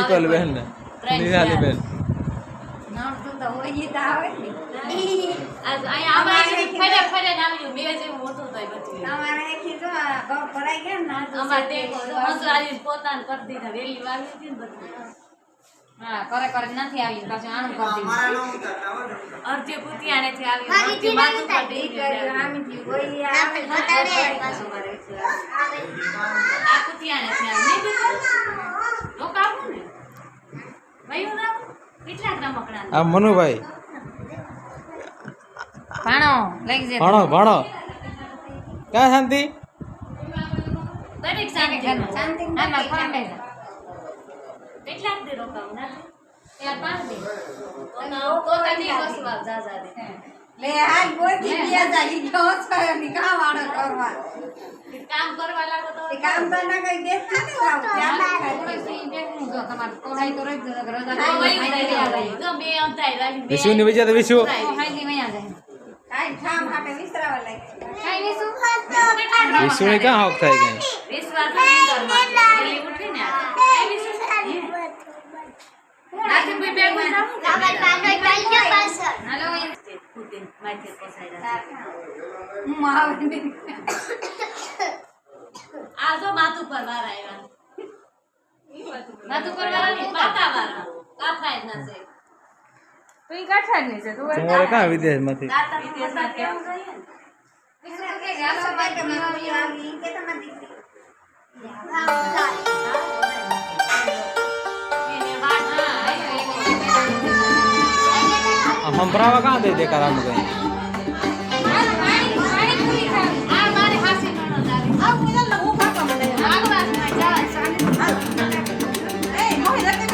દીપલ બેન ને નિરાલી બેન નામ તો હોય ઈ તો આવે ને આજ અહીંયા અમારે ફરે ફરે નામ્યું બે જેવું મોટું થાય બધું તમારે એકી જો ગૌ ભરાઈ ગયા ને અમાર ટેકો મજવારી પોતાન કરી દીધા વેલી વાવી હતી ને બધું હા કરે કરે નથી આવી પાછું આનું કરી દીધું અર્ધ્ય પુતિયાને થી આવી અર્ધ્ય માથું પર દઈ ગયું આમીથી હોય આવે બતાડે પાછું કરે આ પુતિયાને થી આવી દીધું લોકાવું ને વયું ના કેટલા રમકડા આ મનુભાઈ ભાણો લઈ જજે ભણો ભણો ક્યાં શાંતિ દરેક શાંતિ શાંતિ આમાં ફોન લઈ જા કેટલા દે રોકાવું ના યાર 5 દે તો તને વસવા જાજા દે લે હાલ બોલતી ગયા જા ઈ જો છે ની કામ વાળો કરવા કામ કરવા લાગો તો એ કામ તો ના કઈ દેખ કે જાવ ધ્યાન રાખજો પછી દેખું જો તમાર કોડાઈ તો રહી રજા જો બે અંતાઈ રાખી વિશુ ની વિજય તો વિશુ હાઈલી વયા જાય કાઈ ઠામ હાટે વિસરાવા લાગી કાઈ વિસુ વિશુ ને ક્યાં હોક થાય ગઈ વિશ્વાસ અંદર માં પેલી ઉઠી ને આ વિશ્વાસ નાથી બે બેગો જાવ કાબર પાનો પાઈ કે પાછળ હાલો ખુદીન માથે પસાયરા હું આવે આ જો માથું પર વાર આવ્યા માથું પર વાર નહીં માથા વાળા કાથાય ના છે તું કાઠા ને છે તું તમારે ક્યાં વિદેશ માંથી દાતા વિદેશમાં કેવું જોઈએ ને વિસુ કે ગાલો માટે આવી આવી કે તમારી દીકરી સંભરાવા કहाँ दे देकर हम गए આ મારી હાસી નણંદ આવી આ કુદલ હું પાપા મને આગવાસમાં જાય એ મોહી રતે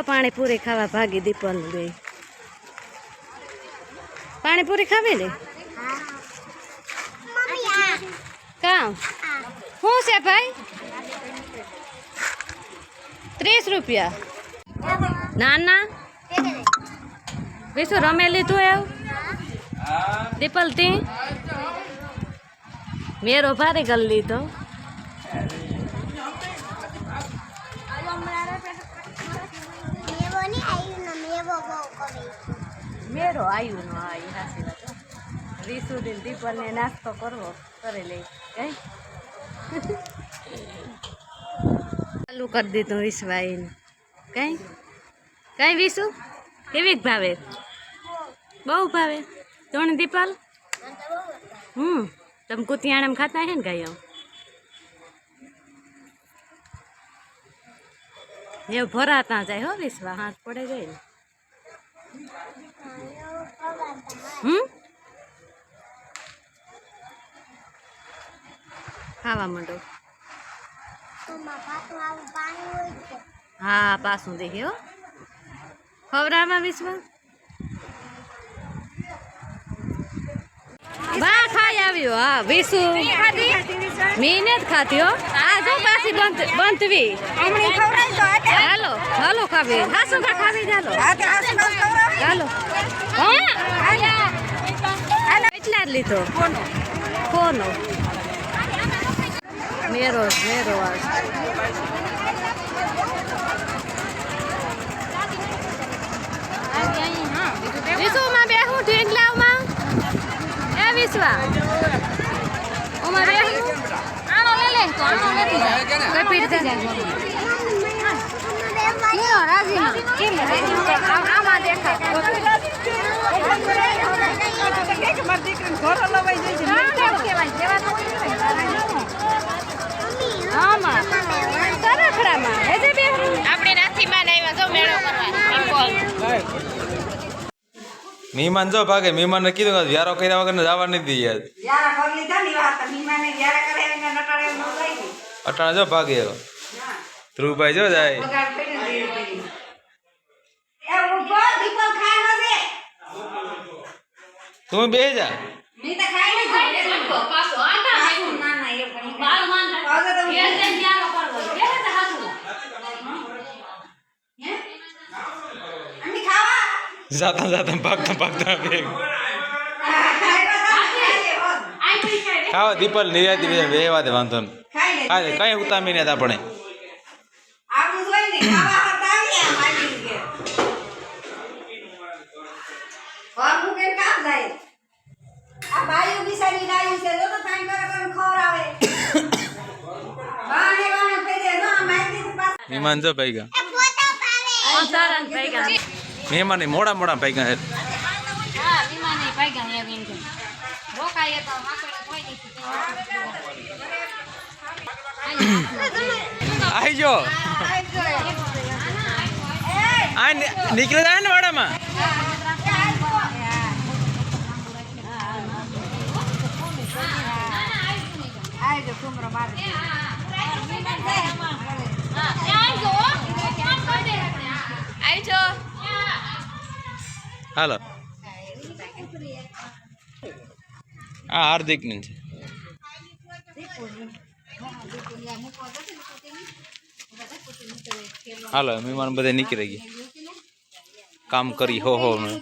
પાણીપુરી ખાવા ભાગી દીપલ ગઈ. પાણીપુરી ખાવી ને મમ્મી આ કામ શું છે ભાઈ? 30 રૂપિયા. ના ના વિશુ રમે લીધું એવું દીપલ તી મેરો ભારે ગલ લીધો. મેવો ની આયુ ને મેવો બહુ કમી મેરો આવ્યું નો આવી હાસી વાત. વિશુ દિન દીપલ ને નાસ્તો કરવો કરી લઈ કઈ ચાલુ કરી દીધું વિશ્વાઈને કઈ કઈ વિશુ કેવી ભાવે? બહુ ભાવે. તોણ દીપલ તમે કુતિયાણામાં ખાતા હે ને ગાયો એ ભરાતા જાય હો વિશ્વા હાથ પડે ગઈ ને. ખાવા માંડો. તો માં પાછું આવું પાણી હોય છે હા પાછું દેખે હો ખવડાવવા વિશ્વા. બા ખાઈ આવ્યો. હા વિશુ મીને જ ખાતી હો. આ જો પાછી બંધવી. હાલો હાલો ખાવી હાસુ ખા ખાવી ચાલો ચાલો. એટલા જ લીધો કોનો મેરો મેરો વિશ્વમાં બેહું ઢીંગલાવમાં એ વિશ્વા ઓમાં બેહું આનો લે લે તો આનો લેતી જા કઈ પીડ થઈ જાય કેનો રાજી કેમ આમાં દેખા કે માર દીકરીને ઘર લવાઈ જાય છે કેમ કેવાય જેવા તો આમાં સરખડામાં હેજે બે આપણે નાથી માં આવ્યા જો મેળો કરવા મહેમાન જો ભાગે મહેમાનને કીધું કે વ્યારો કર્યા વગર જવા નથી દઈએ. અટાણા જો ભાગે ધ્રુવભાઈ જો જાય. તું બે જા જાતા જાતા ભાગતા ભાગતા ખાવા દીપલ નિરાતી વેવા દે વાંધો નહીં. કઈ ઉતામી ને આપણે મહેમાન જો ભાઈ ગયા મહેમાન મોડા મોડા ભાઈ ગયા. આવી જો આ નીકળી જાય ને વાડામાં. હાલો આ હાર્દિક ને છે. હાલો મહેમાન બધા નીકળી ગયા કામ કરી હો મેં